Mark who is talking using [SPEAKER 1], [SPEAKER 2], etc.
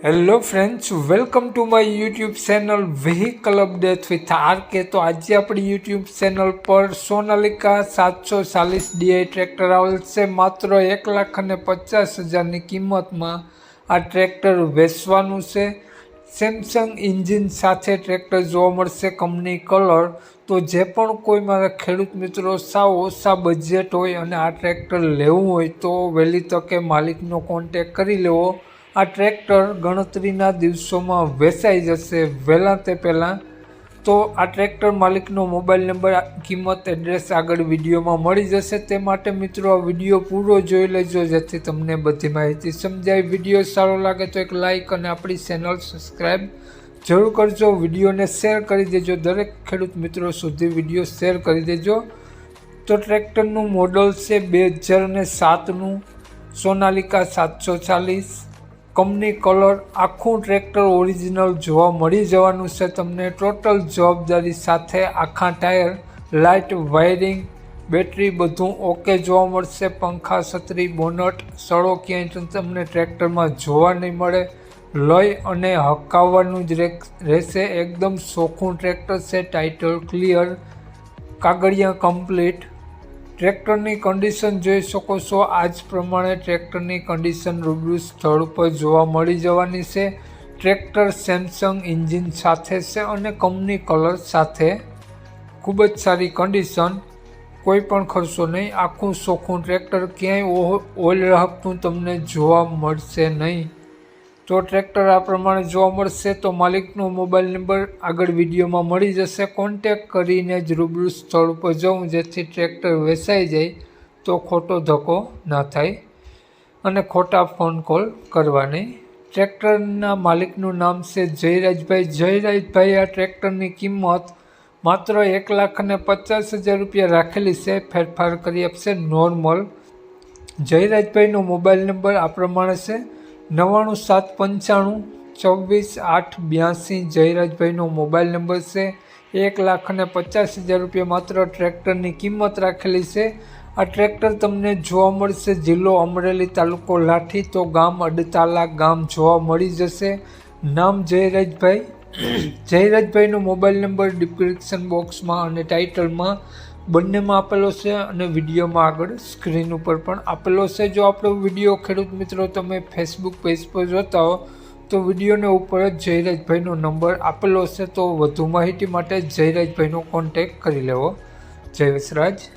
[SPEAKER 1] Hello friends, welcome to my YouTube channel vehicle update with RK. તો આજે આપણી YouTube channel પર Sonalika 740 D I tractor આવેલ છે। માત્ર 1,50,000ની કિંમતમાં આ ટ્રેક્ટર વેચવાનું છે। સેમસંગ એન્જિન સાથે ટ્રેક્ટર જોવા મળશે, કંપની કલર। તો જે પણ કોઈ મારા ખેડૂત મિત્રો સાવ ઓછા બજેટ હોય અને આ ટ્રેક્ટર લેવું હોય તો વહેલી તકે માલિકનો કોન્ટેક કરી લેવો। આ ટ્રેક્ટર ગણતરીના દિવસોમાં વેચાઈ જશે વહેલા તે પહેલાં। તો આ ટ્રેક્ટર માલિકનો મોબાઈલ નંબર, કિંમત, એડ્રેસ આગળ વિડીયોમાં મળી જશે। તે માટે મિત્રો આ વિડીયો પૂરો જોઈ લેજો જેથી તમને બધી માહિતી સમજાય। વિડીયો સારો લાગે તો એક લાઇક અને આપણી ચેનલ સબસ્ક્રાઈબ જરૂર કરજો। વિડીયોને શેર કરી દેજો, દરેક ખેડૂત મિત્રો સુધી વિડીયો શેર કરી દેજો। તો ટ્રેક્ટરનું મોડલ છે 2007નું સોનાલિકા 740, કંપની કલર। આખું ટ્રેક્ટર ઓરિજિનલ જોવા મળી જવાનું છે તમને, ટોટલ જવાબદારી સાથે। આખા ટાયર, લાઇટ, વાયરિંગ, બેટરી બધું ઓકે જોવા મળશે। પંખા, છત્રી, બોનટ, સડો ક્યાંય તમને ટ્રેક્ટરમાં જોવા નહીં મળે। લઈ અને હકાવવાનું જ રહેશે। એકદમ ચોખ્ખું ટ્રેક્ટર છે, ટાઇટલ ક્લિયર, કાગળિયા કમ્પ્લીટ। ટ્રેક્ટરની કન્ડિશન જોઈ શકો છો। આ જ પ્રમાણે ટ્રેક્ટરની કન્ડિશન રૂબરૂ સ્થળ પર જોવા મળી જવાની છે। ટ્રેક્ટર સેમસંગ એન્જિન સાથે છે અને કંપની કલર સાથે। ખૂબ જ સારી કન્ડિશન, કોઈ પણ ખર્ચો નહીં। આખું ચોખ્ખું ટ્રેક્ટર, ક્યાંય ઓઇલ રહકતું તમને જોવા મળશે નહીં। તો ટ્રેક્ટર આ પ્રમાણે જોવા મળશે। તો માલિકનો મોબાઈલ નંબર આગળ વિડીયોમાં મળી જશે, કોન્ટેક કરીને જ રૂબરૂ સ્થળ પર જવું જેથી ટ્રેક્ટર વેચાઈ જાય તો ખોટો ધક્કો ના થાય અને ખોટા ફોન કોલ કરવા નહીં। ટ્રેક્ટરના માલિકનું નામ છે જયરાજભાઈ। જયરાજભાઈ આ ટ્રેક્ટરની કિંમત માત્ર 1,50,000 રૂપિયા રાખેલી છે, ફેરફાર કરી આપશે નોર્મલ। જયરાજભાઈનો મોબાઈલ નંબર આ પ્રમાણે છે 99 795 24 8 82। જયરાજભાઈનો મોબાઈલ નંબર છે। 1,50,000 રૂપિયા માત્ર ટ્રેક્ટરની કિંમત રાખેલી છે। આ ટ્રેક્ટર તમને જોવા મળશે જિલ્લો અમરેલી, તાલુકો લાઠી। તો ગામ અડતાલા ગામ જોવા મળી જશે। નામ જયરાજભાઈ। જયરાજભાઈનો મોબાઈલ નંબર ડિસ્ક્રિપ્શન બોક્સમાં અને ટાઇટલમાં બંનેમાં આપેલો છે અને વિડીયોમાં આગળ સ્ક્રીન ઉપર પણ આપેલો છે। જો આપણો વિડીયો ખેડૂત મિત્રો તમે ફેસબુક પેજ પર જોતા હો તો વિડીયોને ઉપર જ જયરાજભાઈનો નંબર આપેલો છે। તો વધુ માહિતી માટે જયરાજભાઈનો કોન્ટેક કરી લેવો। જય વસરાજ।